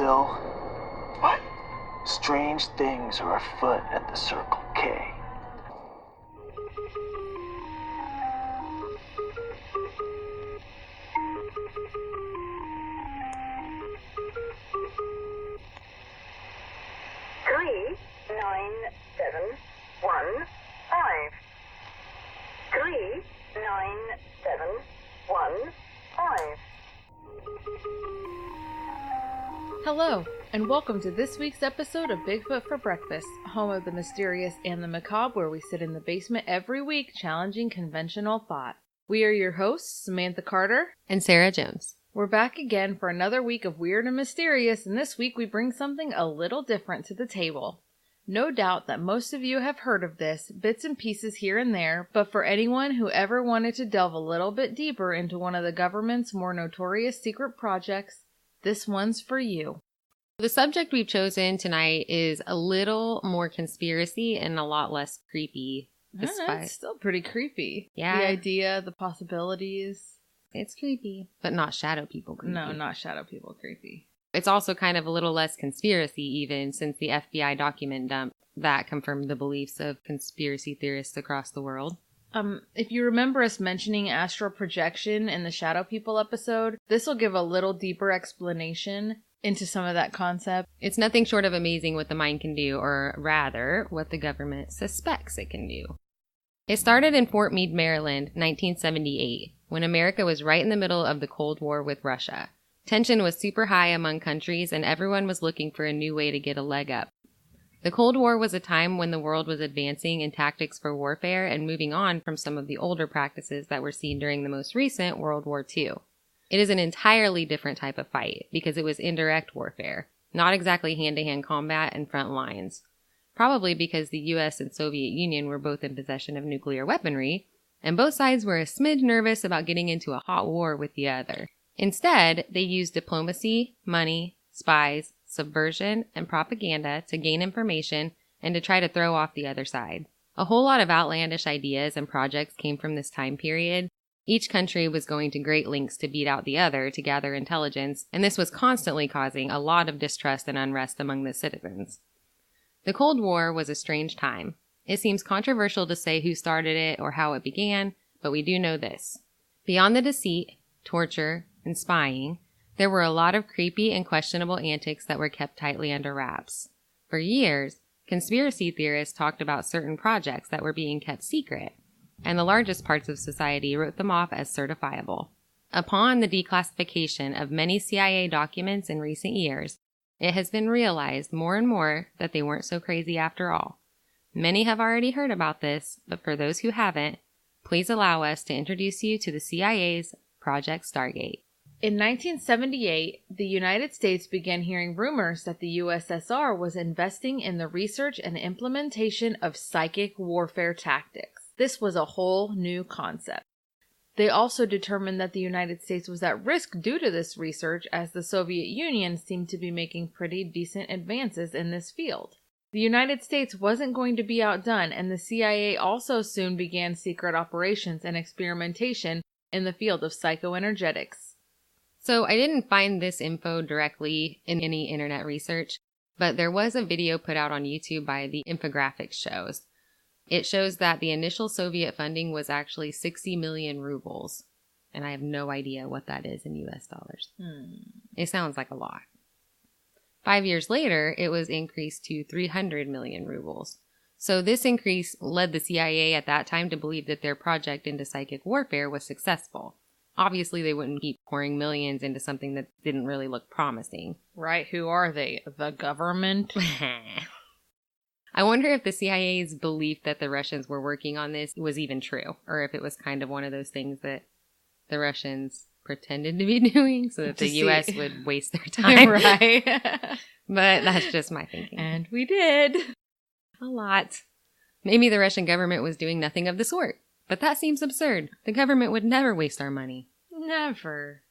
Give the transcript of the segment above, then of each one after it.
still. What? Strange things are afoot at the Circle K. Hello, and welcome to this week's episode of Bigfoot for Breakfast, home of the mysterious and the macabre, where we sit in the basement every week challenging conventional thought. We are your hosts, Samantha Carter and Sarah Jones. We're back again for another week of Weird and Mysterious, and this week we bring something a little different to the table. No doubt that most of you have heard of this, bits and pieces here and there, but for anyone who ever wanted to delve a little bit deeper into one of the government's more notorious secret projects, this one's for you. The subject we've chosen tonight is a little more conspiracy and a lot less creepy. It's still pretty creepy. Yeah. The idea, the possibilities. It's creepy, but not shadow people creepy. No, not shadow people creepy. It's also kind of a little less conspiracy even, since the FBI document dump that confirmed the beliefs of conspiracy theorists across the world. If you remember us mentioning astral projection in the Shadow People episode, this will give a little deeper explanation into some of that concept. It's nothing short of amazing what the mind can do, or rather, what the government suspects it can do. It started in Fort Meade, Maryland, 1978, when America was right in the middle of the Cold War with Russia. Tension was super high among countries, and everyone was looking for a new way to get a leg up. The Cold War was a time when the world was advancing in tactics for warfare and moving on from some of the older practices that were seen during the most recent World War II. It is an entirely different type of fight because it was indirect warfare, not exactly hand-to-hand combat and front lines. Probably because the US and Soviet Union were both in possession of nuclear weaponry, and both sides were a smidge nervous about getting into a hot war with the other. Instead, they used diplomacy, money, spies, subversion, and propaganda to gain information and to try to throw off the other side. A whole lot of outlandish ideas and projects came from this time period. Each country was going to great lengths to beat out the other to gather intelligence, and this was constantly causing a lot of distrust and unrest among the citizens. The Cold War was a strange time. It seems controversial to say who started it or how it began, but we do know this. Beyond the deceit, torture, and spying, there were a lot of creepy and questionable antics that were kept tightly under wraps. For years, conspiracy theorists talked about certain projects that were being kept secret, and the largest parts of society wrote them off as certifiable. Upon the declassification of many CIA documents in recent years, it has been realized more and more that they weren't so crazy after all. Many have already heard about this, but for those who haven't, please allow us to introduce you to the CIA's Project Stargate. In 1978, the United States began hearing rumors that the USSR was investing in the research and implementation of psychic warfare tactics. This was a whole new concept. They also determined that the United States was at risk due to this research, as the Soviet Union seemed to be making pretty decent advances in this field. The United States wasn't going to be outdone, and the CIA also soon began secret operations and experimentation in the field of psychoenergetics. So I didn't find this info directly in any internet research, but there was a video put out on YouTube by the infographics shows. It shows that the initial Soviet funding was actually 60 million rubles, and I have no idea what that is in US dollars. It sounds like a lot. 5 years later, it was increased to 300 million rubles. So this increase led the CIA at that time to believe that their project into psychic warfare was successful. Obviously, they wouldn't keep pouring millions into something that didn't really look promising. Right, who are they? The government? I wonder if the CIA's belief that the Russians were working on this was even true, or if it was kind of one of those things that the Russians pretended to be doing so that the US would waste their time. Right. But that's just my thinking. And we did. A lot. Maybe the Russian government was doing nothing of the sort. But that seems absurd. The government would never waste our money. Never.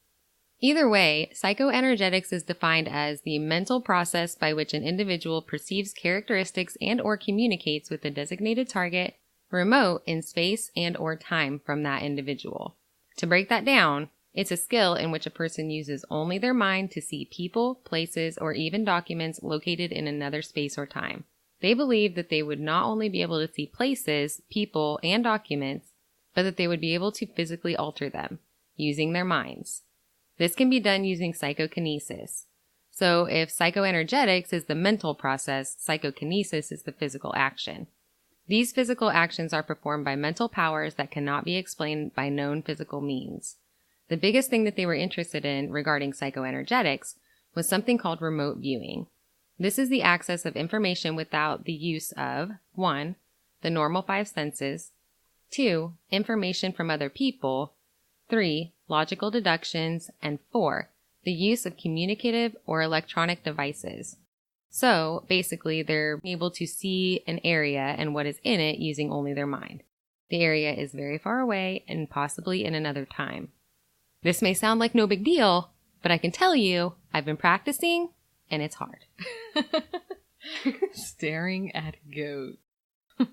Either way, psychoenergetics is defined as the mental process by which an individual perceives characteristics and or communicates with a designated target, remote in space and or time from that individual. To break that down, It's a skill in which a person uses only their mind to see people, places, or even documents located in another space or time. They believe that they would not only be able to see places, people, and documents, but that they would be able to physically alter them, using their minds. This can be done using psychokinesis. So if psychoenergetics is the mental process, psychokinesis is the physical action. These physical actions are performed by mental powers that cannot be explained by known physical means. The biggest thing that they were interested in regarding psychoenergetics was something called remote viewing. This is the access of information without the use of 1. The normal 5 senses, 2. Information from other people, 3. Logical deductions, and 4. The use of communicative or electronic devices. So, basically, they're able to see an area and what is in it using only their mind. The area is very far away and possibly in another time. This may sound like no big deal, but I can tell you, I've been practicing, and it's hard. Staring at a goat.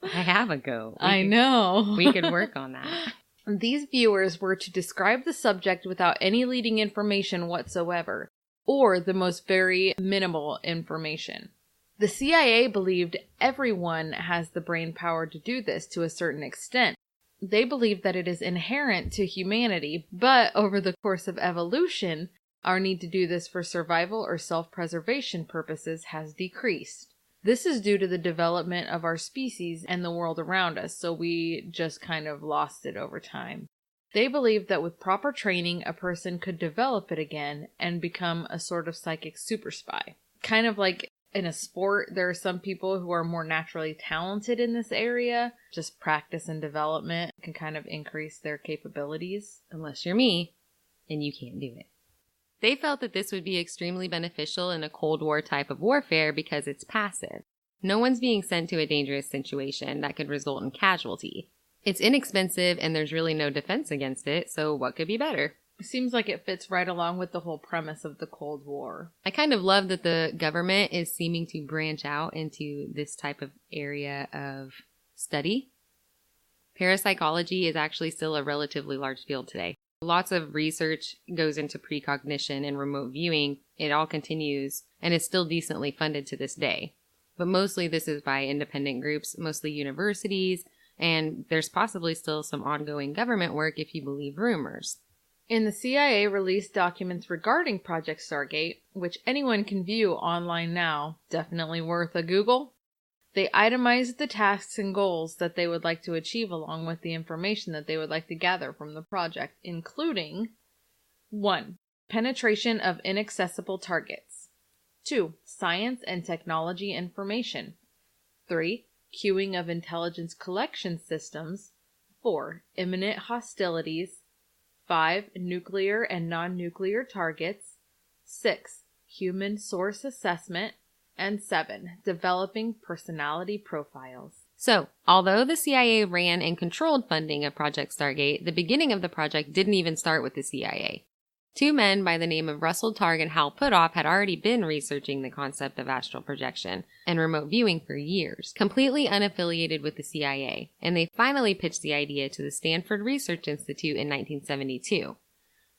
I have a goat. I know. We could work on that. These viewers were to describe the subject without any leading information whatsoever, or the most very minimal information. The CIA believed everyone has the brain power to do this to a certain extent. They believe that it is inherent to humanity, but over the course of evolution, our need to do this for survival or self-preservation purposes has decreased. This is due to the development of our species and the world around us, so we just kind of lost it over time. They believe that with proper training, a person could develop it again and become a sort of psychic super spy. Kind of like in a sport, there are some people who are more naturally talented in this area. Just practice and development can kind of increase their capabilities. Unless you're me, and you can't do it. They felt that this would be extremely beneficial in a Cold War type of warfare because it's passive. No one's being sent to a dangerous situation that could result in casualty. It's inexpensive and there's really no defense against it, so what could be better? It seems like it fits right along with the whole premise of the Cold War. I kind of love that the government is seeming to branch out into this type of area of study. Parapsychology is actually still a relatively large field today. Lots of research goes into precognition and remote viewing. It all continues and is still decently funded to this day. But mostly this is by independent groups, mostly universities, and there's possibly still some ongoing government work if you believe rumors. In the CIA released documents regarding Project Stargate, which anyone can view online now, definitely worth a Google, they itemized the tasks and goals that they would like to achieve along with the information that they would like to gather from the project, including 1. Penetration of inaccessible targets. 2. Science and technology information. 3. Queuing of intelligence collection systems. 4. Imminent hostilities. 5. Nuclear and non-nuclear targets. 6. Human source assessment. And 7. Developing personality profiles. So, although the CIA ran and controlled funding of Project Stargate, the beginning of the project didn't even start with the CIA. 2 men by the name of Russell Targ and Hal Puthoff had already been researching the concept of astral projection and remote viewing for years, completely unaffiliated with the CIA, and they finally pitched the idea to the Stanford Research Institute in 1972.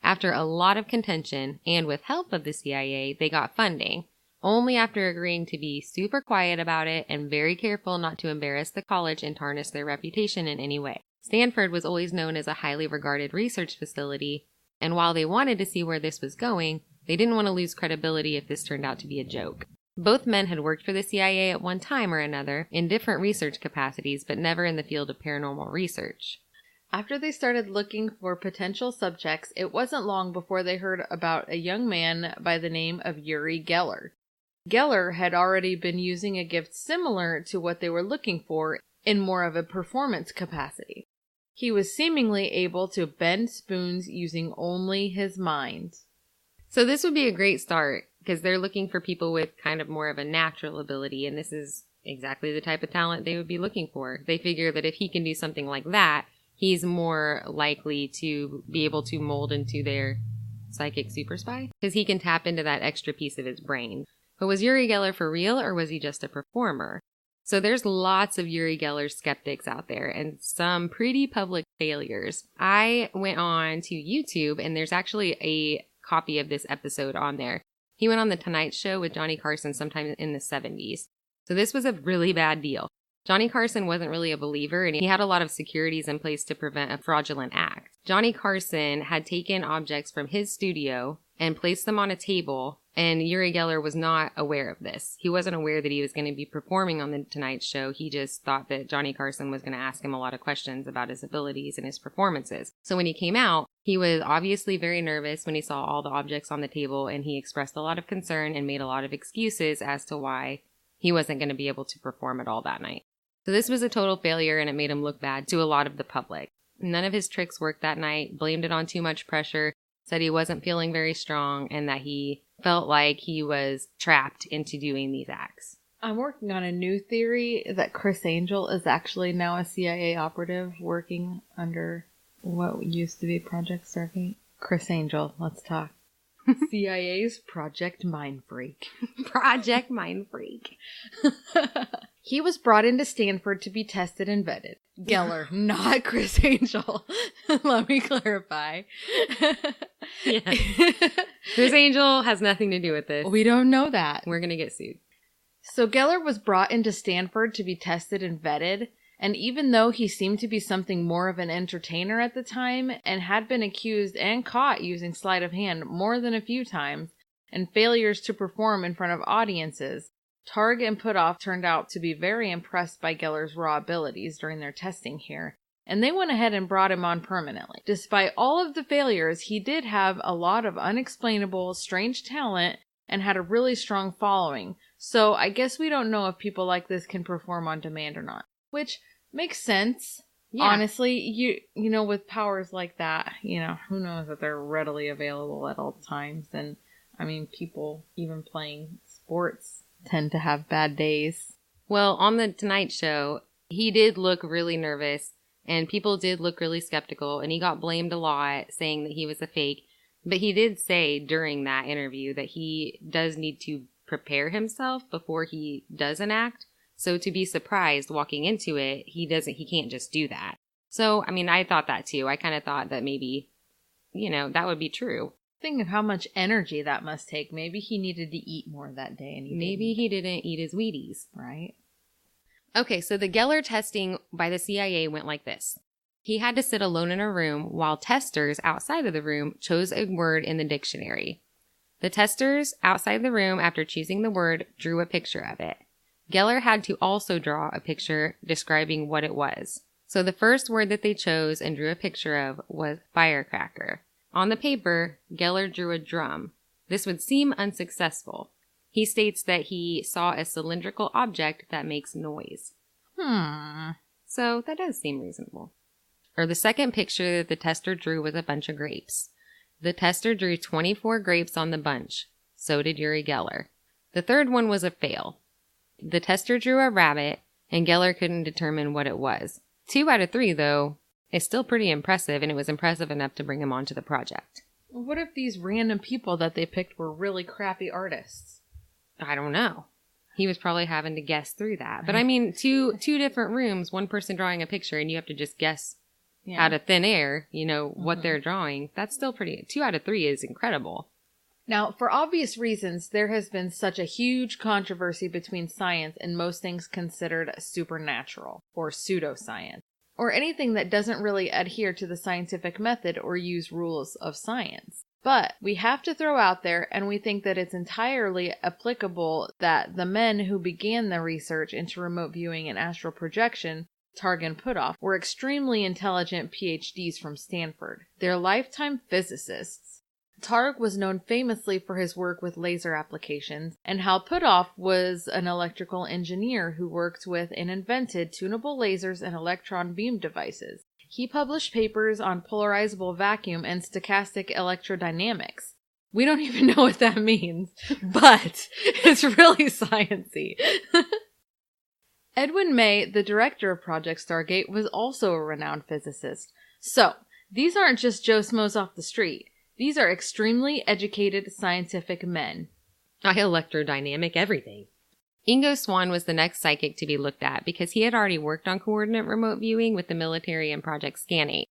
After a lot of contention, and with help of the CIA, they got funding, only after agreeing to be super quiet about it and very careful not to embarrass the college and tarnish their reputation in any way. Stanford was always known as a highly regarded research facility, and while they wanted to see where this was going, they didn't want to lose credibility if this turned out to be a joke. Both men had worked for the CIA at one time or another in different research capacities, but never in the field of paranormal research. After they started looking for potential subjects, it wasn't long before they heard about a young man by the name of Uri Geller. Geller had already been using a gift similar to what they were looking for in more of a performance capacity. He was seemingly able to bend spoons using only his mind. So this would be a great start because they're looking for people with kind of more of a natural ability, and this is exactly the type of talent they would be looking for. They figure that if he can do something like that, he's more likely to be able to mold into their psychic super spy because he can tap into that extra piece of his brain. But was Uri Geller for real, or was he just a performer? So there's lots of Uri Geller skeptics out there and some pretty public failures. I went on to YouTube and there's actually a copy of this episode on there. He went on The Tonight Show with Johnny Carson sometime in the 70s. So this was a really bad deal. Johnny Carson wasn't really a believer and he had a lot of securities in place to prevent a fraudulent act. Johnny Carson had taken objects from his studio and placed them on a table, and Uri Geller was not aware of this. He wasn't aware that he was going to be performing on The Tonight Show. He just thought that Johnny Carson was going to ask him a lot of questions about his abilities and his performances. So when he came out, he was obviously very nervous when he saw all the objects on the table, and he expressed a lot of concern and made a lot of excuses as to why he wasn't going to be able to perform at all that night. So this was a total failure, and it made him look bad to a lot of the public. None of his tricks worked that night, blamed it on too much pressure, said he wasn't feeling very strong, and that he felt like he was trapped into doing these acts. I'm working on a new theory that Chris Angel is actually now a CIA operative working under what used to be Project Stargate. Chris Angel, let's talk. CIA's Project Mindfreak. Project Mindfreak. He was brought into Stanford to be tested and vetted. Geller, not Chris Angel. Let me clarify. Yeah. Chris Angel has nothing to do with this. We don't know that. We're going to get sued. So Geller was brought into Stanford to be tested and vetted. And even though he seemed to be something more of an entertainer at the time and had been accused and caught using sleight of hand more than a few times and failures to perform in front of audiences, Targ and Putoff turned out to be very impressed by Geller's raw abilities during their testing here, and they went ahead and brought him on permanently. Despite all of the failures, he did have a lot of unexplainable, strange talent and had a really strong following, so I guess we don't know if people like this can perform on demand or not. Which makes sense. Yeah. Honestly, you know, with powers like that, you know, who knows that they're readily available at all times. And, I mean, people even playing sports tend to have bad days. Well, on The Tonight Show, he did look really nervous, and people did look really skeptical, and he got blamed a lot, saying that he was a fake. But he did say during that interview that he does need to prepare himself before he does an act. So to be surprised walking into it, he can't just do that. So, I mean, I thought that too. I kind of thought that maybe, you know, that would be true. Think of how much energy that must take. Maybe he needed to eat more that day. And he didn't eat his Wheaties. Right. Okay, so the Geller testing by the CIA went like this. He had to sit alone in a room while testers outside of the room chose a word in the dictionary. The testers outside the room, after choosing the word, drew a picture of it. Geller had to also draw a picture describing what it was. So the first word that they chose and drew a picture of was firecracker. On the paper, Geller drew a drum. This would seem unsuccessful. He states that he saw a cylindrical object that makes noise. So that does seem reasonable. Or the second picture that the tester drew was a bunch of grapes. The tester drew 24 grapes on the bunch. So did Uri Geller. The third one was a fail. The tester drew a rabbit, and Geller couldn't determine what it was. 2 out of 3, though, is still pretty impressive, and it was impressive enough to bring him onto the project. What if these random people that they picked were really crappy artists? I don't know. He was probably having to guess through that. But I mean, two different rooms, one person drawing a picture, and you have to just guess out of thin air, you know, what they're drawing. That's still pretty... 2 out of 3 is incredible. Now, for obvious reasons, there has been such a huge controversy between science and most things considered supernatural, or pseudoscience, or anything that doesn't really adhere to the scientific method or use rules of science. But we have to throw out there, and we think that it's entirely applicable, that the men who began the research into remote viewing and astral projection, Targ and Putoff, were extremely intelligent PhDs from Stanford. They're lifetime physicists. Targ was known famously for his work with laser applications, and Hal Putoff was an electrical engineer who worked with and invented tunable lasers and electron beam devices. He published papers on polarizable vacuum and stochastic electrodynamics. We don't even know what that means, but it's really sciencey. Edwin May, the director of Project Stargate, was also a renowned physicist. So, these aren't just Joe Schmoes off the street. These are extremely educated scientific men. I electrodynamic everything. Ingo Swann was the next psychic to be looked at because he had already worked on coordinate remote viewing with the military and Project Scan8.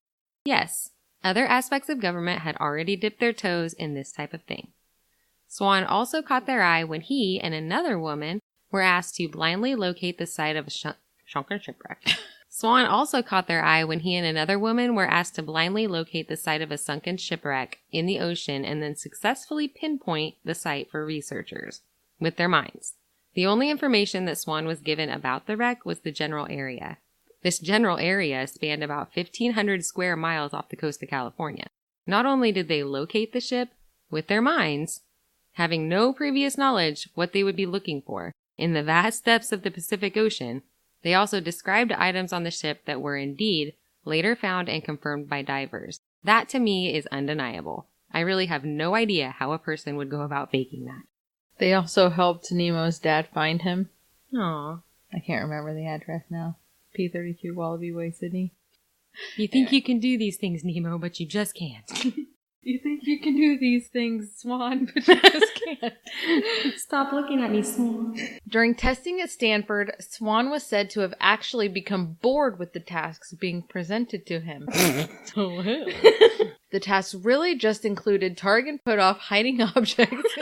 Yes, other aspects of government had already dipped their toes in this type of thing. Swann also caught their eye when he and another woman were asked to blindly locate the site of a sunken shipwreck. Swann also caught their eye when he and another woman were asked to blindly locate the site of a sunken shipwreck in the ocean and then successfully pinpoint the site for researchers with their minds. The only information that Swann was given about the wreck was the general area. This general area spanned about 1,500 square miles off the coast of California. Not only did they locate the ship with their minds, having no previous knowledge what they would be looking for in the vast depths of the Pacific Ocean, they also described items on the ship that were indeed later found and confirmed by divers. That to me is undeniable. I really have no idea how a person would go about faking that. They also helped Nemo's dad find him. Aw. I can't remember the address now. P32 Wallaby Way, Sydney. You think you can do these things, Nemo, but you just can't. You think you can do these things, Swan, but you just can't. Stop looking at me, Swan. During testing at Stanford, Swan was said to have actually become bored with the tasks being presented to him. The tasks really just included target put off hiding objects.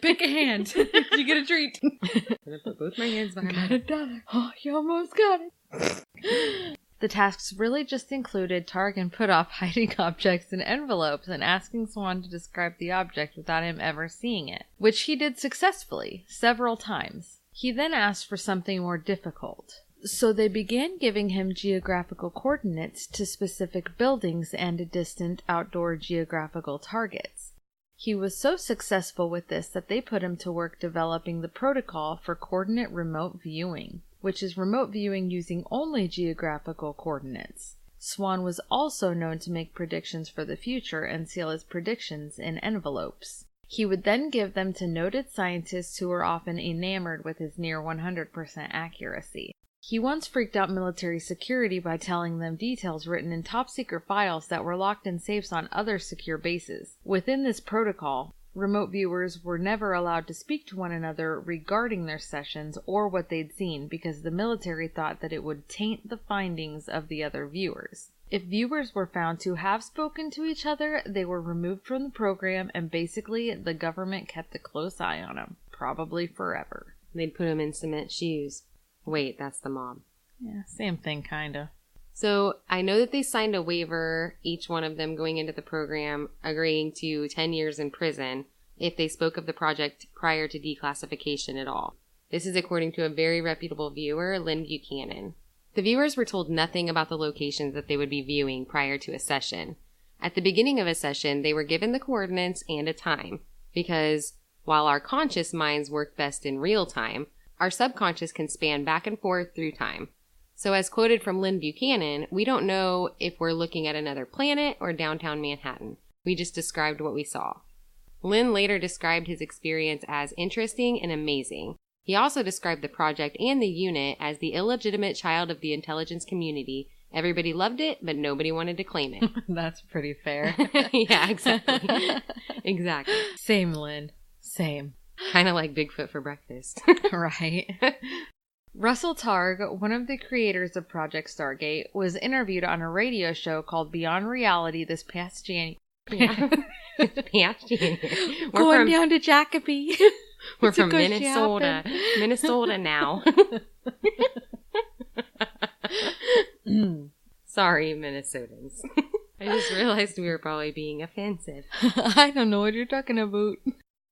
Pick a hand. You get a treat. I'm gonna put both my hands behind my head. $1. Oh, you almost got it. The tasks really just included target and put off hiding objects in envelopes and asking Swan to describe the object without him ever seeing it, which he did successfully several times. He then asked for something more difficult. So they began giving him geographical coordinates to specific buildings and distant outdoor geographical targets. He was so successful with this that they put him to work developing the protocol for coordinate remote viewing, which is remote viewing using only geographical coordinates. Swan was also known to make predictions for the future and seal his predictions in envelopes. He would then give them to noted scientists who were often enamored with his near 100% accuracy. He once freaked out military security by telling them details written in top-secret files that were locked in safes on other secure bases. Within this protocol, remote viewers were never allowed to speak to one another regarding their sessions or what they'd seen because the military thought that it would taint the findings of the other viewers. If viewers were found to have spoken to each other, they were removed from the program and basically the government kept a close eye on them, probably forever. They'd put him in cement shoes. Wait, that's the mob. Yeah, same thing, kinda. So I know that they signed a waiver, each one of them going into the program, agreeing to 10 years in prison if they spoke of the project prior to declassification at all. This is according to a very reputable viewer, Lynn Buchanan. The viewers were told nothing about the locations that they would be viewing prior to a session. At the beginning of a session, they were given the coordinates and a time, because while our conscious minds work best in real time, our subconscious can span back and forth through time. So as quoted from Lynn Buchanan, we don't know if we're looking at another planet or downtown Manhattan. We just described what we saw. Lynn later described his experience as interesting and amazing. He also described the project and the unit as the illegitimate child of the intelligence community. Everybody loved it, but nobody wanted to claim it. That's pretty fair. Yeah, exactly. Exactly. Same, Lynn. Same. Kind of like Bigfoot for breakfast. Right. Russell Targ, one of the creators of Project Stargate, was interviewed on a radio show called Beyond Reality this past January. Past January. Going down to Jacoby. We're from Minnesota. Minnesota now. Sorry, Minnesotans. I just realized we were probably being offensive. I don't know what you're talking about.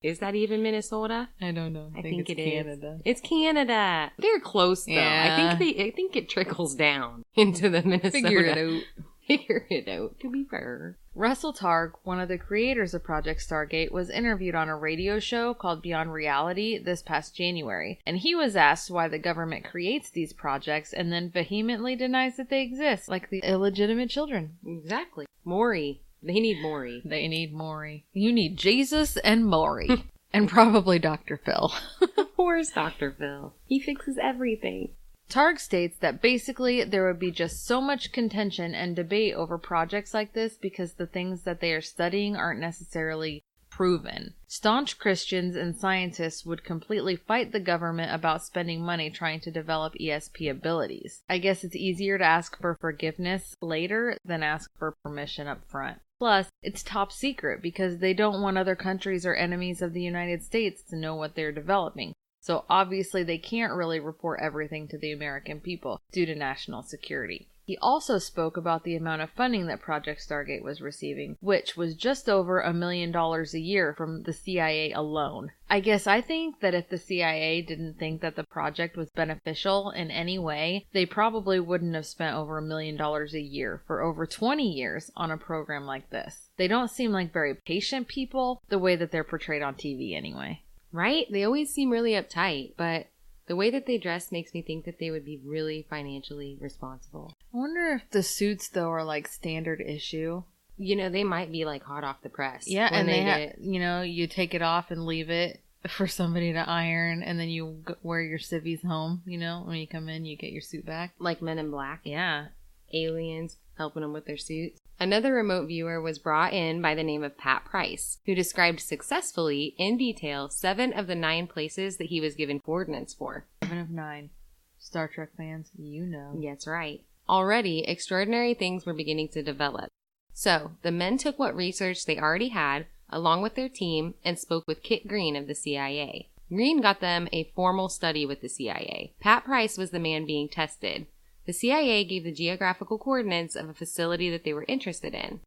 Is that even Minnesota? I don't know. I think it's Canada. It's Canada. They're close though. Yeah. I think it trickles down into the Minnesota. Figure it out. Figure it out, to be fair. Russell Targ, one of the creators of Project Stargate, was interviewed on a radio show called Beyond Reality this past January, and he was asked why the government creates these projects and then vehemently denies that they exist, like the illegitimate children. Exactly. Maury. They need Maury. They need Maury. You need Jesus and Maury. And probably Dr. Phil. Where's Dr. Phil? He fixes everything. Targ states that basically there would be just so much contention and debate over projects like this because the things that they are studying aren't necessarily proven. Staunch Christians and scientists would completely fight the government about spending money trying to develop ESP abilities. I guess it's easier to ask for forgiveness later than ask for permission up front. Plus, it's top secret because they don't want other countries or enemies of the United States to know what they're developing. So obviously they can't really report everything to the American people due to national security. He also spoke about the amount of funding that Project Stargate was receiving, which was just over $1 million a year from the CIA alone. I think that if the CIA didn't think that the project was beneficial in any way, they probably wouldn't have spent over $1 million a year for over 20 years on a program like this. They don't seem like very patient people, the way that they're portrayed on TV anyway. Right? They always seem really uptight, but the way that they dress makes me think that they would be really financially responsible. I wonder if the suits, though, are like standard issue. You know, they might be like hot off the press. Yeah, and you take it off and leave it for somebody to iron, and then you wear your civvies home, when you come in, you get your suit back. Like Men in Black. Yeah. Aliens helping them with their suits. Another remote viewer was brought in by the name of Pat Price, who described successfully, in detail, 7 of the 9 places that he was given coordinates for. 7 of 9. Star Trek fans, you know. That's right. Already, extraordinary things were beginning to develop. So, the men took what research they already had, along with their team, and spoke with Kit Green of the CIA. Green got them a formal study with the CIA. Pat Price was the man being tested. The CIA gave the geographical coordinates of a facility that they were interested in.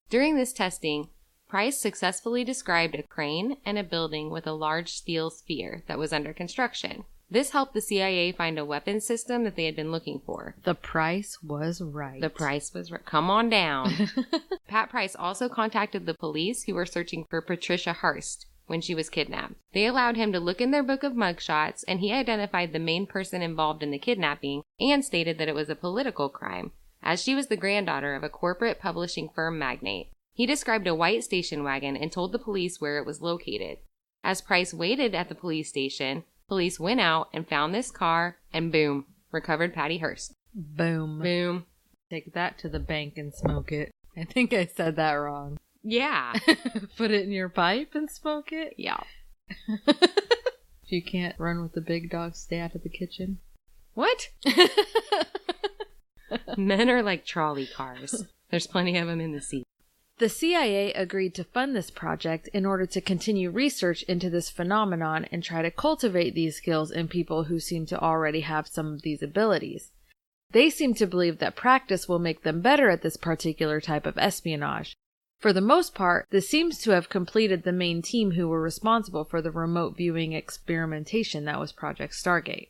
During this testing, Price successfully described a crane and a building with a large steel sphere that was under construction. This helped the CIA find a weapons system that they had been looking for. The price was right. The price was right. Come on down. Pat Price also contacted the police who were searching for Patricia Hearst when she was kidnapped. They allowed him to look in their book of mugshots, and he identified the main person involved in the kidnapping and stated that it was a political crime, as she was the granddaughter of a corporate publishing firm magnate. He described a white station wagon and told the police where it was located. As Price waited at the police station, police went out and found this car, and boom, recovered Patty Hearst. Boom. Boom. Take that to the bank and smoke it. I think I said that wrong. Yeah. Put it in your pipe and smoke it? Yeah. If you can't run with the big dog, stay out of the kitchen. What? Men are like trolley cars. There's plenty of them in the seat. The CIA agreed to fund this project in order to continue research into this phenomenon and try to cultivate these skills in people who seem to already have some of these abilities. They seem to believe that practice will make them better at this particular type of espionage. For the most part, this seems to have completed the main team who were responsible for the remote viewing experimentation that was Project Stargate.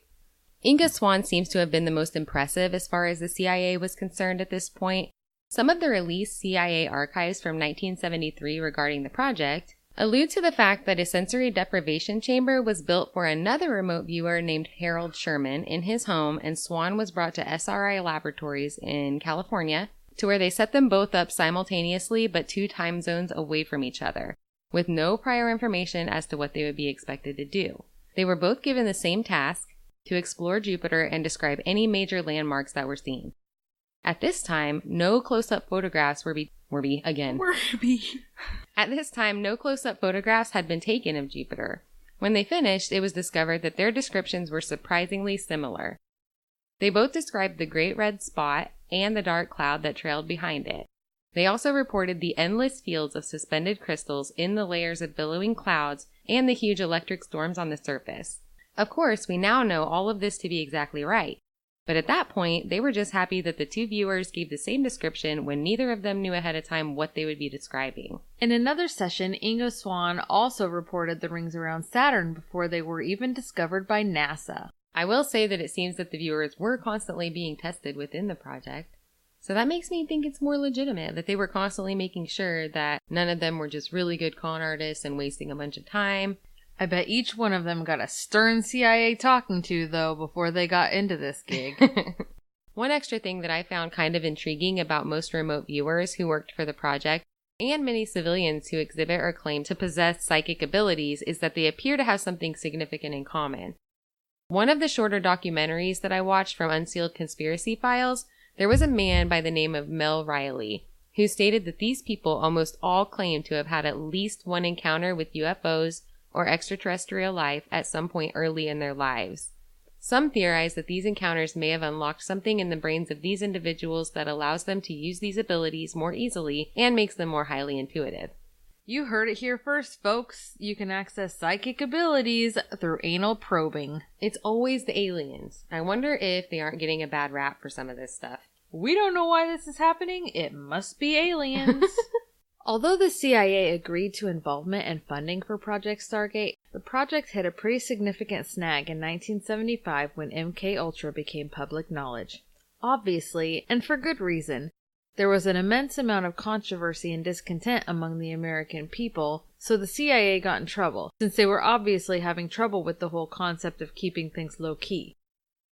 Inga Swann seems to have been the most impressive as far as the CIA was concerned at this point. Some of the released CIA archives from 1973 regarding the project allude to the fact that a sensory deprivation chamber was built for another remote viewer named Harold Sherman in his home, and Swann was brought to SRI Laboratories in California, to where they set them both up simultaneously but 2 time zones away from each other, with no prior information as to what they would be expected to do. They were both given the same task, to explore Jupiter and describe any major landmarks that were seen. At this time, no close-up photographs At this time, no close-up photographs had been taken of Jupiter. When they finished, it was discovered that their descriptions were surprisingly similar. They both described the great red spot and the dark cloud that trailed behind it. They also reported the endless fields of suspended crystals in the layers of billowing clouds and the huge electric storms on the surface. Of course, we now know all of this to be exactly right. But at that point, they were just happy that the 2 viewers gave the same description when neither of them knew ahead of time what they would be describing. In another session, Inga Swann also reported the rings around Saturn before they were even discovered by NASA. I will say that it seems that the viewers were constantly being tested within the project. So that makes me think it's more legitimate, that they were constantly making sure that none of them were just really good con artists and wasting a bunch of time. I bet each one of them got a stern CIA talking to, though, before they got into this gig. One extra thing that I found kind of intriguing about most remote viewers who worked for the project, and many civilians who exhibit or claim to possess psychic abilities, is that they appear to have something significant in common. One of the shorter documentaries that I watched from Unsealed Conspiracy Files, there was a man by the name of Mel Riley, who stated that these people almost all claimed to have had at least one encounter with UFOs or extraterrestrial life at some point early in their lives. Some theorize that these encounters may have unlocked something in the brains of these individuals that allows them to use these abilities more easily and makes them more highly intuitive. You heard it here first, folks. You can access psychic abilities through anal probing. It's always the aliens. I wonder if they aren't getting a bad rap for some of this stuff. We don't know why this is happening. It must be aliens. Although the CIA agreed to involvement and funding for Project Stargate, the project hit a pretty significant snag in 1975 when MKUltra became public knowledge. Obviously, and for good reason, there was an immense amount of controversy and discontent among the American people, so the CIA got in trouble, since they were obviously having trouble with the whole concept of keeping things low-key.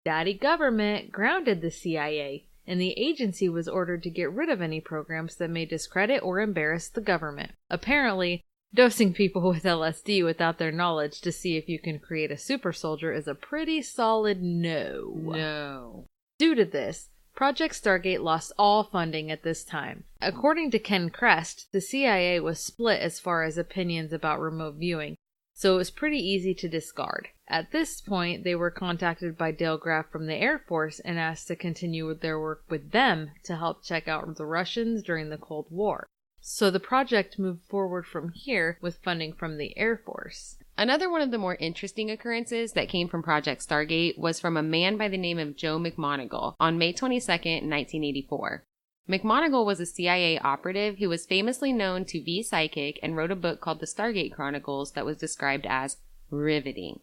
Daddy government grounded the CIA, and the agency was ordered to get rid of any programs that may discredit or embarrass the government. Apparently, dosing people with LSD without their knowledge to see if you can create a super soldier is a pretty solid no. Due to this, Project Stargate lost all funding at this time. According to Ken Crest, the CIA was split as far as opinions about remote viewing, so it was pretty easy to discard. At this point, they were contacted by Dale Graff from the Air Force and asked to continue with their work with them to help check out the Russians during the Cold War. So the project moved forward from here with funding from the Air Force. Another one of the more interesting occurrences that came from Project Stargate was from a man by the name of Joe McMoneagle on May 22, 1984. McMoneagle was a CIA operative who was famously known to be psychic and wrote a book called The Stargate Chronicles that was described as riveting.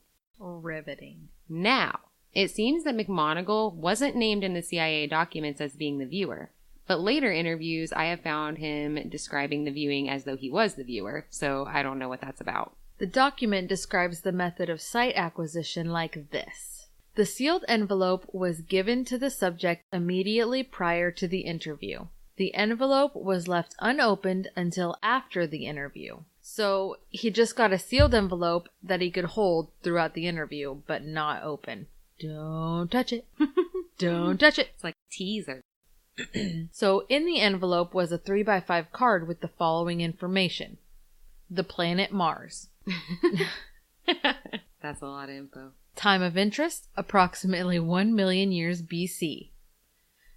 Now, it seems that McMoneagle wasn't named in the CIA documents as being the viewer, but later interviews I have found him describing the viewing as though he was the viewer, so I don't know what that's about. The document describes the method of site acquisition like this. The sealed envelope was given to the subject immediately prior to the interview. The envelope was left unopened until after the interview. So he just got a sealed envelope that he could hold throughout the interview, but not open. Don't touch it. Don't touch it. It's like a teaser. So in the envelope was a 3x5 card with the following information. The planet Mars. That's a lot of info. Time of interest, approximately 1 million years BC.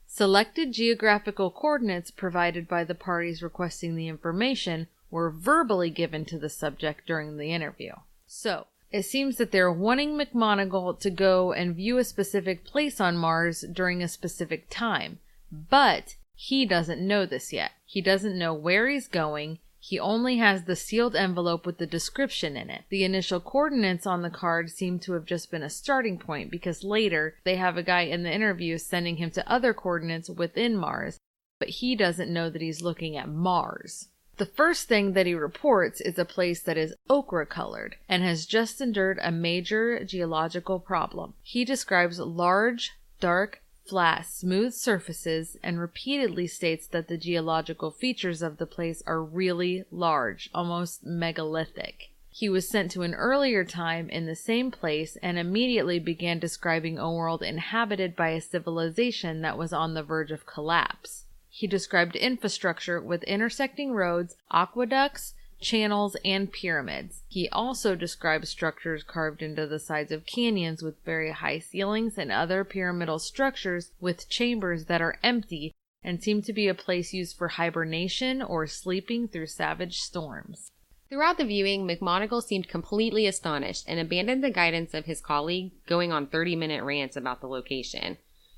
Selected geographical coordinates provided by the parties requesting the information were verbally given to the subject during the interview. So, it seems that they're wanting McMoneagle to go and view a specific place on Mars during a specific time. But he doesn't know this yet. He doesn't know where he's going. He only has the sealed envelope with the description in it. The initial coordinates on the card seem to have just been a starting point because later they have a guy in the interview sending him to other coordinates within Mars, but he doesn't know that he's looking at Mars. The first thing that he reports is a place that is ochre colored and has just endured a major geological problem. He describes large, dark, flat, smooth surfaces and repeatedly states that the geological features of the place are really large, almost megalithic. He was sent to an earlier time in the same place and immediately began describing a world inhabited by a civilization that was on the verge of collapse. He described infrastructure with intersecting roads, aqueducts, channels, and pyramids. He also described structures carved into the sides of canyons with very high ceilings and other pyramidal structures with chambers that are empty and seem to be a place used for hibernation or sleeping through savage storms. Throughout the viewing, McMoneagle seemed completely astonished and abandoned the guidance of his colleague, going on 30-minute rants about the location.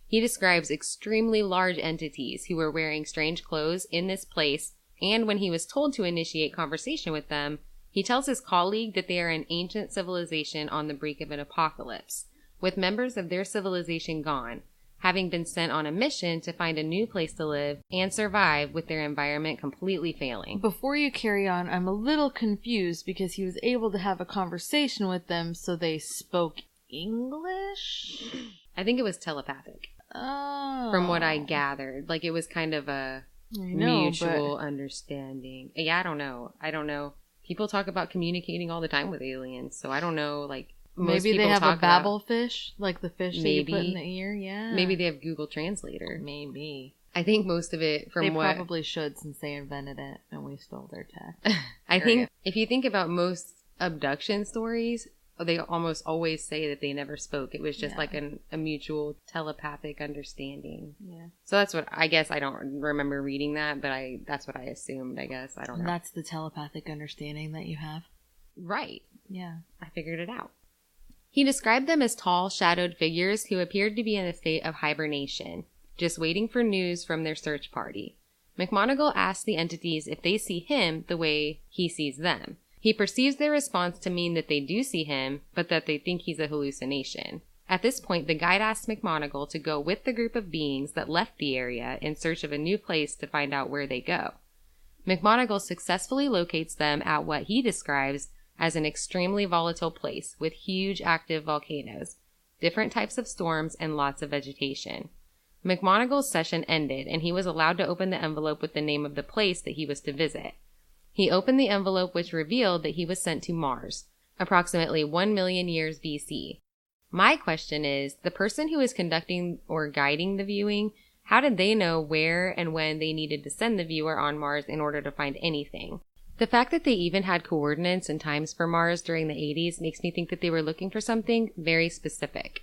He describes extremely large entities who were wearing strange clothes in this place, and when he was told to initiate conversation with them, he tells his colleague that they are an ancient civilization on the brink of an apocalypse, with members of their civilization gone, having been sent on a mission to find a new place to live and survive with their environment completely failing. Before you carry on, I'm a little confused because he was able to have a conversation with them, so they spoke English? I think it was telepathic. Oh. From what I gathered. Like, it was kind of a mutual understanding. Yeah, I don't know. People talk about communicating all the time with aliens, so I don't know, like, maybe they have a babble fish, like the fish that you put in the ear, yeah. Maybe they have Google Translator. Maybe. I think most of it They probably should, since they invented it and we stole their tech. I think if you think about most abduction stories, they almost always say that they never spoke. It was just like a mutual telepathic understanding. Yeah. So that's what, I guess I don't remember reading that, but that's what I assumed, I guess. I don't know. And that's the telepathic understanding that you have? Right. Yeah. I figured it out. He described them as tall, shadowed figures who appeared to be in a state of hibernation, just waiting for news from their search party. McMonagall asked the entities if they see him the way he sees them. He perceives their response to mean that they do see him, but that they think he's a hallucination. At this point, the guide asks McMonagall to go with the group of beings that left the area in search of a new place to find out where they go. McMonagall successfully locates them at what he describes as an extremely volatile place with huge active volcanoes, different types of storms, and lots of vegetation. McMonagall's session ended, and he was allowed to open the envelope with the name of the place that he was to visit. He opened the envelope, which revealed that he was sent to Mars, approximately 1 million years BC. My question is, the person who is conducting or guiding the viewing, how did they know where and when they needed to send the viewer on Mars in order to find anything? The fact that they even had coordinates and times for Mars during the 80s makes me think that they were looking for something very specific.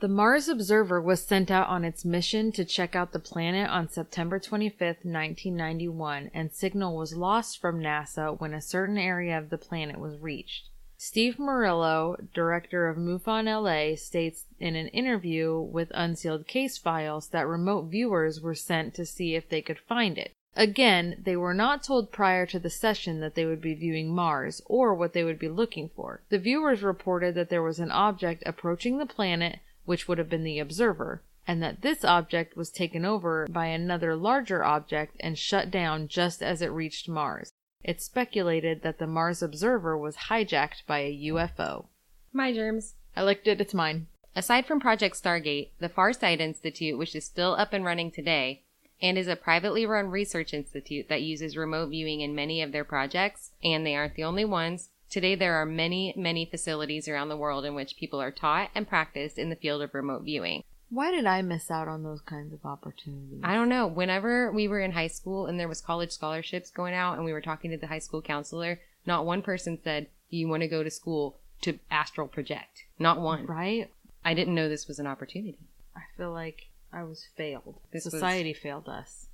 The Mars Observer was sent out on its mission to check out the planet on September 25, 1991, and signal was lost from NASA when a certain area of the planet was reached. Steve Murillo, director of MUFON LA, states in an interview with Unsealed Case Files that remote viewers were sent to see if they could find it. Again, they were not told prior to the session that they would be viewing Mars or what they would be looking for. The viewers reported that there was an object approaching the planet, which would have been the observer, and that this object was taken over by another larger object and shut down just as it reached Mars. It's speculated that the Mars Observer was hijacked by a UFO. My germs. I licked it, it's mine. Aside from Project Stargate, the Farsight Institute, which is still up and running today, and is a privately run research institute that uses remote viewing in many of their projects, and they aren't the only ones. Today there are many, many facilities around the world in which people are taught and practiced in the field of remote viewing. Why did I miss out on those kinds of opportunities? I don't know. Whenever we were in high school and there was college scholarships going out and we were talking to the high school counselor, not one person said, do you want to go to school to astral project? Not one. Right? I didn't know this was an opportunity. I feel like I was failed. Society failed us.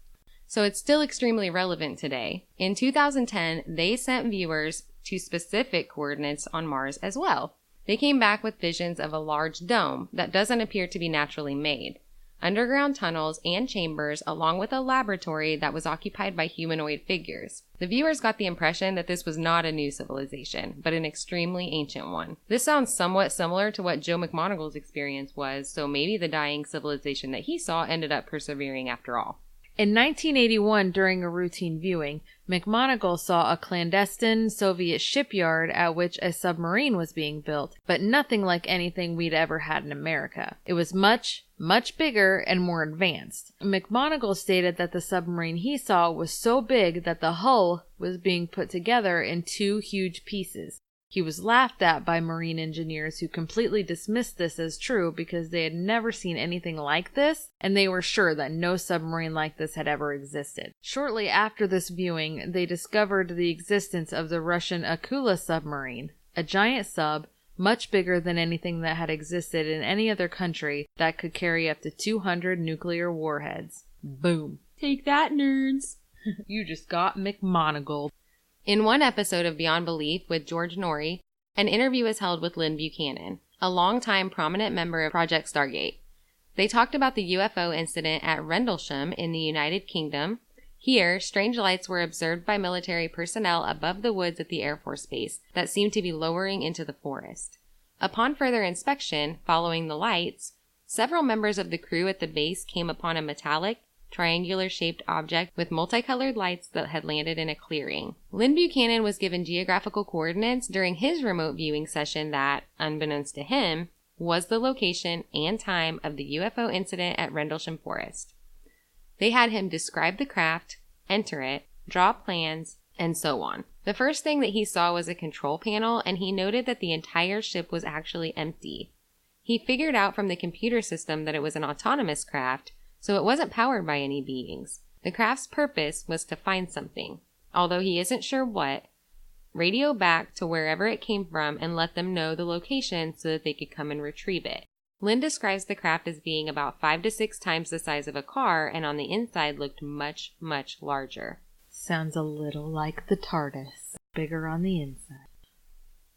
So it's still extremely relevant today. In 2010, they sent viewers to specific coordinates on Mars as well. They came back with visions of a large dome that doesn't appear to be naturally made, underground tunnels and chambers, along with a laboratory that was occupied by humanoid figures. The viewers got the impression that this was not a new civilization, but an extremely ancient one. This sounds somewhat similar to what Joe McMonagall's experience was, so maybe the dying civilization that he saw ended up persevering after all. In 1981, during a routine viewing, McMonagall saw a clandestine Soviet shipyard at which a submarine was being built, but nothing like anything we'd ever had in America. It was much, much bigger and more advanced. McMonagall stated that the submarine he saw was so big that the hull was being put together in 2 huge pieces. He was laughed at by marine engineers who completely dismissed this as true because they had never seen anything like this, and they were sure that no submarine like this had ever existed. Shortly after this viewing, they discovered the existence of the Russian Akula submarine, a giant sub, much bigger than anything that had existed in any other country, that could carry up to 200 nuclear warheads. Boom. Take that, nerds. You just got McMonagall. In one episode of Beyond Belief with George Norrie, an interview was held with Lynn Buchanan, a longtime prominent member of Project Stargate. They talked about the UFO incident at Rendlesham in the United Kingdom. Here, strange lights were observed by military personnel above the woods at the Air Force Base that seemed to be lowering into the forest. Upon further inspection, following the lights, several members of the crew at the base came upon a metallic, triangular-shaped object with multicolored lights that had landed in a clearing. Lynn Buchanan was given geographical coordinates during his remote viewing session that, unbeknownst to him, was the location and time of the UFO incident at Rendlesham Forest. They had him describe the craft, enter it, draw plans, and so on. The first thing that he saw was a control panel, and he noted that the entire ship was actually empty. He figured out from the computer system that it was an autonomous craft, so it wasn't powered by any beings. The craft's purpose was to find something, although he isn't sure what, radio back to wherever it came from and let them know the location so that they could come and retrieve it. Lynn describes the craft as being about 5 to 6 times the size of a car and on the inside looked much, much larger. Sounds a little like the TARDIS, bigger on the inside.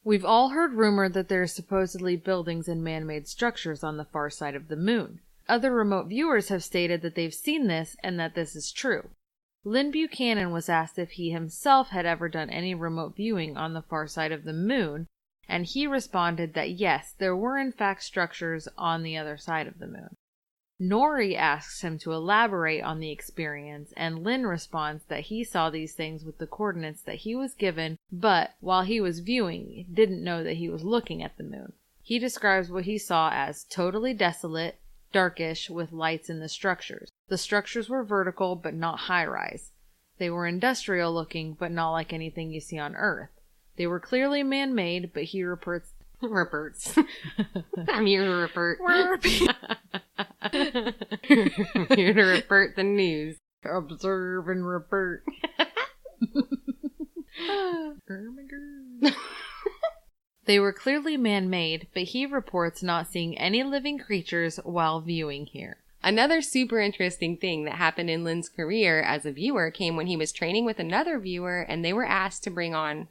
We've all heard rumor that there are supposedly buildings and man-made structures on the far side of the moon. Other remote viewers have stated that they've seen this and that this is true. Lynn Buchanan was asked if he himself had ever done any remote viewing on the far side of the moon, and he responded that yes, there were in fact structures on the other side of the moon. Nori asks him to elaborate on the experience, and Lynn responds that he saw these things with the coordinates that he was given, but while he was viewing, didn't know that he was looking at the moon. He describes what he saw as totally desolate, darkish, with lights in the structures. The structures were vertical, but not high-rise. They were industrial looking, but not like anything you see on Earth. They were clearly man-made, but he reports... I'm here to report. Here to report the news. Observe and report. They were clearly man-made, but he reports not seeing any living creatures while viewing here. Another super interesting thing that happened in Lynn's career as a viewer came when he was training with another viewer and they were asked to bring in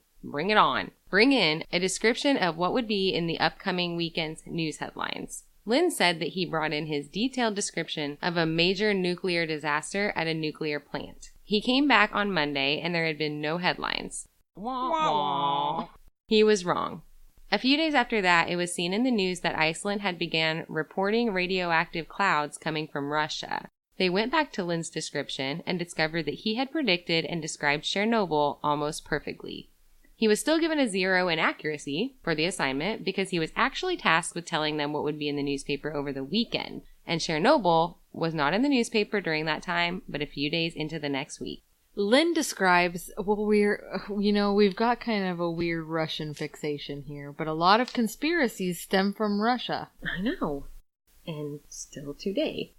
a description of what would be in the upcoming weekend's news headlines. Lynn said that he brought in his detailed description of a major nuclear disaster at a nuclear plant. He came back on Monday and there had been no headlines. Wah, wah. He was wrong. A few days after that, it was seen in the news that Iceland had began reporting radioactive clouds coming from Russia. They went back to Lynn's description and discovered that he had predicted and described Chernobyl almost perfectly. He was still given a 0 in accuracy for the assignment because he was actually tasked with telling them what would be in the newspaper over the weekend, and Chernobyl was not in the newspaper during that time, but a few days into the next week. Lynn describes, we've got kind of a weird Russian fixation here, but a lot of conspiracies stem from Russia. I know. And still today.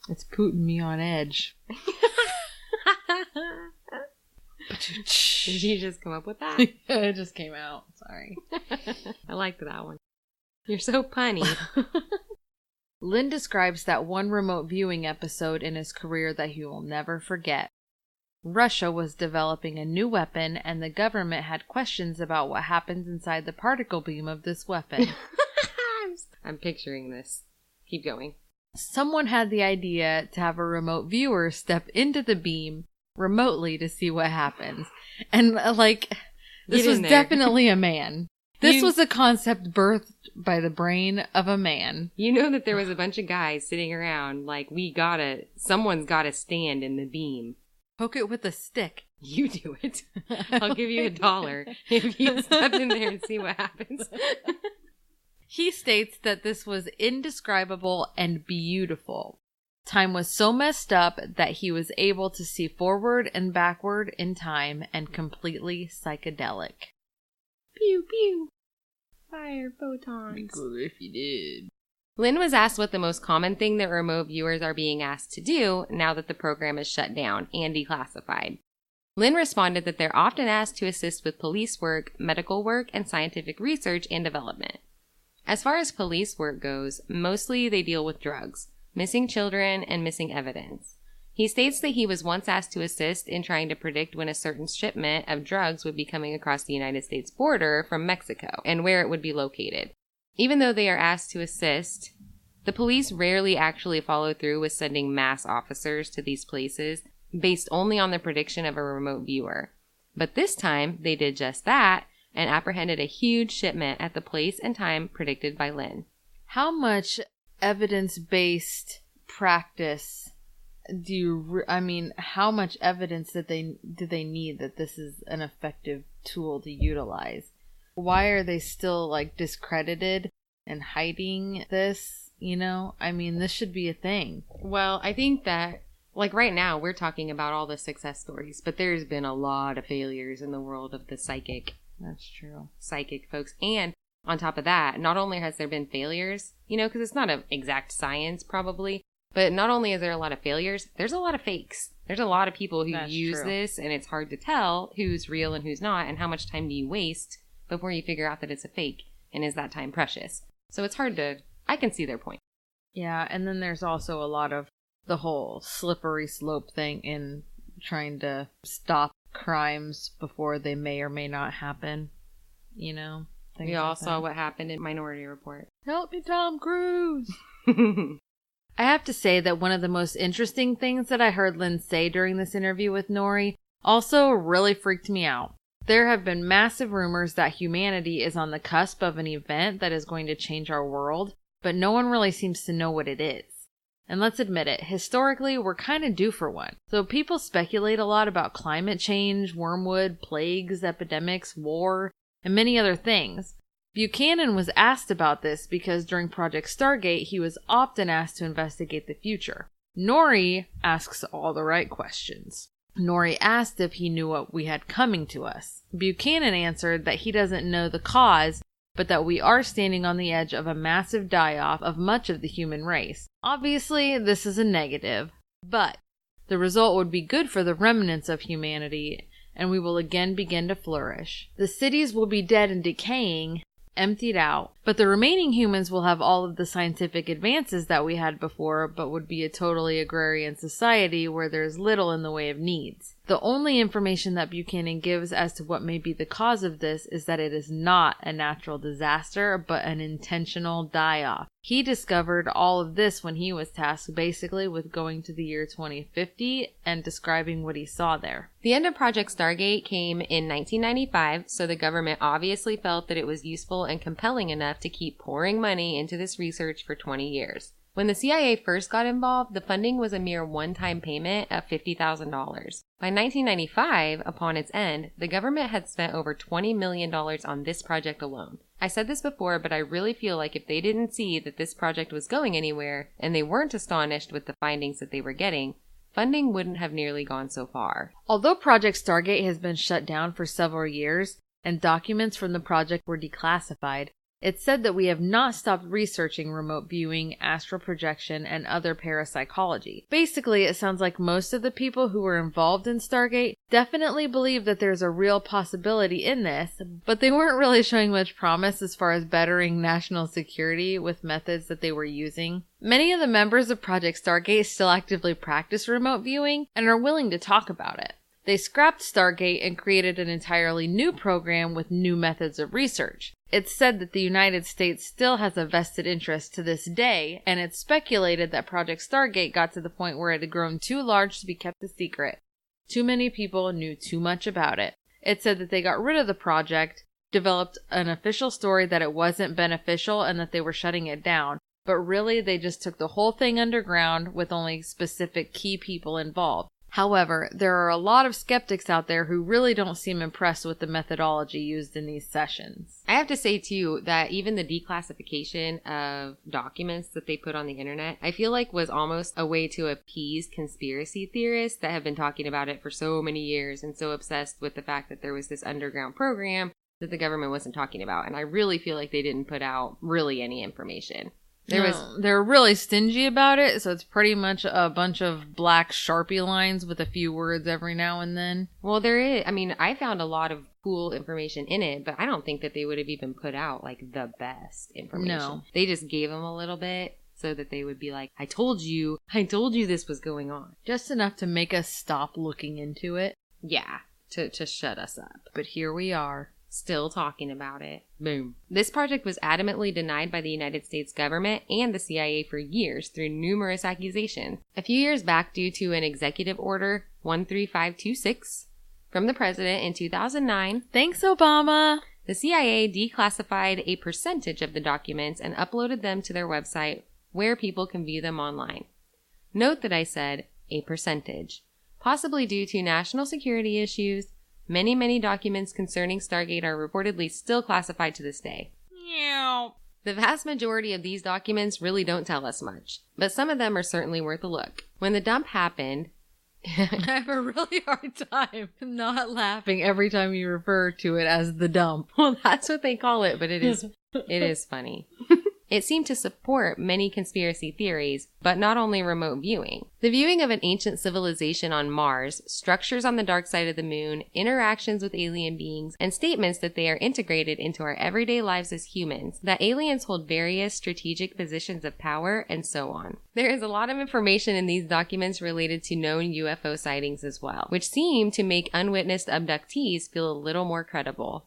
It's putting me on edge. Did you just come up with that? It just came out. Sorry. I liked that one. You're so punny. Lynn describes that one remote viewing episode in his career that he will never forget. Russia was developing a new weapon, and the government had questions about what happens inside the particle beam of this weapon. I'm picturing this. Keep going. Someone had the idea to have a remote viewer step into the beam remotely to see what happens. And, this was definitely a man. This was a concept birthed by the brain of a man. You know that there was a bunch of guys sitting around someone's gotta stand in the beam. Poke it with a stick. You do it. I'll give you $1 if you step in there and see what happens. He states that this was indescribable and beautiful. Time was so messed up that he was able to see forward and backward in time and completely psychedelic. Pew pew. Fire photons. Be cool if you did. Lynn was asked what the most common thing that remote viewers are being asked to do now that the program is shut down and declassified. Lynn responded that they're often asked to assist with police work, medical work, and scientific research and development. As far as police work goes, mostly they deal with drugs, missing children, and missing evidence. He states that he was once asked to assist in trying to predict when a certain shipment of drugs would be coming across the United States border from Mexico and where it would be located. Even though they are asked to assist, the police rarely actually follow through with sending mass officers to these places based only on the prediction of a remote viewer. But this time, they did just that and apprehended a huge shipment at the place and time predicted by Lynn. How much evidence-based practice how much evidence do they need that this is an effective tool to utilize? Why are they still discredited and hiding this? This should be a thing. Well, I think that right now we're talking about all the success stories, but there's been a lot of failures in the world of the psychic. That's true. Psychic folks. And on top of that, not only has there been failures, because it's not an exact science probably, But not only is there a lot of failures, there's a lot of fakes. There's a lot of people who use this, and it's hard to tell who's real and who's not, and how much time do you waste before you figure out that it's a fake, and is that time precious? So it's hard to... I can see their point. Yeah, and then there's also a lot of the whole slippery slope thing in trying to stop crimes before they may or may not happen, you know? We all saw what happened in Minority Report. Help me, Tom Cruise! I have to say that one of the most interesting things that I heard Lynn say during this interview with Nori also really freaked me out. There have been massive rumors that humanity is on the cusp of an event that is going to change our world, but no one really seems to know what it is. And let's admit it, historically, we're kind of due for one. So people speculate a lot about climate change, wormwood, plagues, epidemics, war, and many other things. Buchanan was asked about this because during Project Stargate, he was often asked to investigate the future. Nori asks all the right questions. Nori asked if he knew what we had coming to us. Buchanan answered that he doesn't know the cause, but that we are standing on the edge of a massive die-off of much of the human race. Obviously, this is a negative, but the result would be good for the remnants of humanity, and we will again begin to flourish. The cities will be dead and decaying, emptied out, but the remaining humans will have all of the scientific advances that we had before, but would be a totally agrarian society where there's little in the way of needs. The only information that Buchanan gives as to what may be the cause of this is that it is not a natural disaster, but an intentional die-off. He discovered all of this when he was tasked basically with going to the year 2050 and describing what he saw there. The end of Project Stargate came in 1995, so the government obviously felt that it was useful and compelling enough to keep pouring money into this research for 20 years. When the CIA first got involved, the funding was a mere one-time payment of $50,000. By 1995, upon its end, the government had spent over $20 million on this project alone. I said this before, but I really feel like if they didn't see that this project was going anywhere, and they weren't astonished with the findings that they were getting, funding wouldn't have nearly gone so far. Although Project Stargate has been shut down for several years, and documents from the project were declassified, it's said that we have not stopped researching remote viewing, astral projection, and other parapsychology. Basically, it sounds like most of the people who were involved in Stargate definitely believe that there's a real possibility in this, but they weren't really showing much promise as far as bettering national security with methods that they were using. Many of the members of Project Stargate still actively practice remote viewing and are willing to talk about it. They scrapped Stargate and created an entirely new program with new methods of research. It's said that the United States still has a vested interest to this day, and it's speculated that Project Stargate got to the point where it had grown too large to be kept a secret. Too many people knew too much about it. It's said that they got rid of the project, developed an official story that it wasn't beneficial and that they were shutting it down, but really they just took the whole thing underground with only specific key people involved. However, there are a lot of skeptics out there who really don't seem impressed with the methodology used in these sessions. I have to say, too, that even the declassification of documents that they put on the internet, I feel like was almost a way to appease conspiracy theorists that have been talking about it for so many years and so obsessed with the fact that there was this underground program that the government wasn't talking about. And I really feel like they didn't put out really any information. They're really stingy about it, so it's pretty much a bunch of black Sharpie lines with a few words every now and then. Well, there is. I mean, I found a lot of cool information in it, but I don't think that they would have even put out, like, the best information. No. They just gave them a little bit so that they would be like, I told you this was going on. Just enough to make us stop looking into it. Yeah, to shut us up. But here we are. Still talking about it. Boom. This project was adamantly denied by the United States government and the CIA for years through numerous accusations. A few years back, due to an executive order 13526 from the president in 2009, thanks, Obama, the CIA declassified a percentage of the documents and uploaded them to their website where people can view them online. Note that I said a percentage, possibly due to national security issues. Many documents concerning Stargate are reportedly still classified to this day. Meow. The vast majority of these documents really don't tell us much, but some of them are certainly worth a look. When the dump happened... I have a really hard time not laughing every time you refer to it as the dump. Well, that's what they call it, but it is funny. It seemed to support many conspiracy theories, but not only remote viewing. The viewing of an ancient civilization on Mars, structures on the dark side of the moon, interactions with alien beings, and statements that they are integrated into our everyday lives as humans, that aliens hold various strategic positions of power, and so on. There is a lot of information in these documents related to known UFO sightings as well, which seem to make unwitnessed abductees feel a little more credible.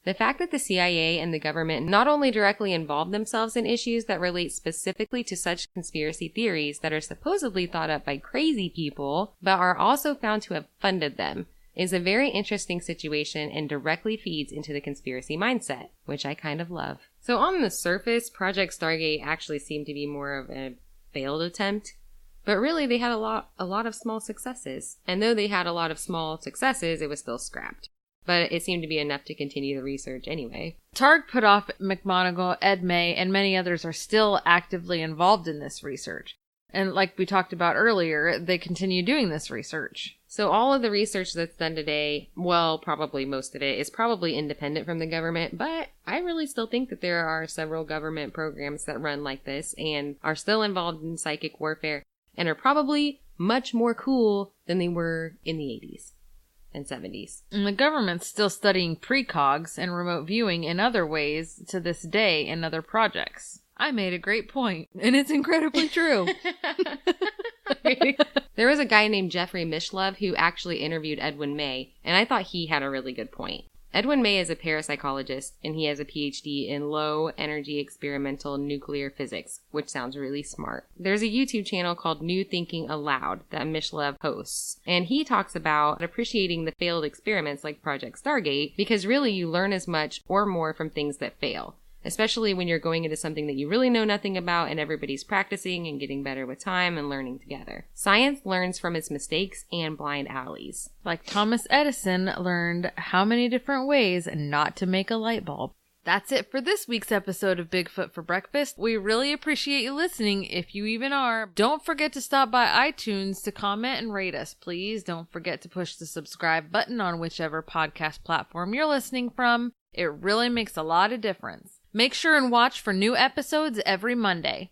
The fact that the CIA and the government not only directly involve themselves in issues that relate specifically to such conspiracy theories that are supposedly thought up by crazy people, but are also found to have funded them, is a very interesting situation and directly feeds into the conspiracy mindset, which I kind of love. So on the surface, Project Stargate actually seemed to be more of a failed attempt, but really they had a lot of small successes. And though they had a lot of small successes, it was still scrapped. But it seemed to be enough to continue the research anyway. Targ Puthoff, McMonagle, Ed May, and many others are still actively involved in this research. And like we talked about earlier, they continue doing this research. So all of the research that's done today, well, probably most of it, is probably independent from the government, but I really still think that there are several government programs that run like this and are still involved in psychic warfare and are probably much more cool than they were in the 80s. And 70s. And the government's still studying precogs and remote viewing in other ways to this day in other projects. I made a great point, and it's incredibly true. There was a guy named Jeffrey Mishlove who actually interviewed Edwin May, and I thought he had a really good point. Edwin May is a parapsychologist, and he has a PhD in low-energy experimental nuclear physics, which sounds really smart. There's a YouTube channel called New Thinking Aloud that Mishlove hosts, and he talks about appreciating the failed experiments like Project Stargate, because really you learn as much or more from things that fail, especially when you're going into something that you really know nothing about and everybody's practicing and getting better with time and learning together. Science learns from its mistakes and blind alleys. Like Thomas Edison learned how many different ways not to make a light bulb. That's it for this week's episode of Bigfoot for Breakfast. We really appreciate you listening, if you even are. Don't forget to stop by iTunes to comment and rate us. Please don't forget to push the subscribe button on whichever podcast platform you're listening from. It really makes a lot of difference. Make sure and watch for new episodes every Monday.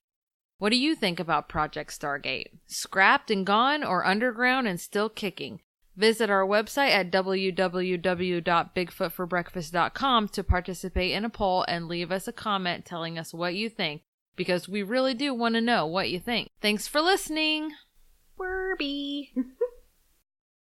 What do you think about Project Stargate? Scrapped and gone, or underground and still kicking? Visit our website at www.bigfootforbreakfast.com to participate in a poll and leave us a comment telling us what you think, because we really do want to know what you think. Thanks for listening. Werby.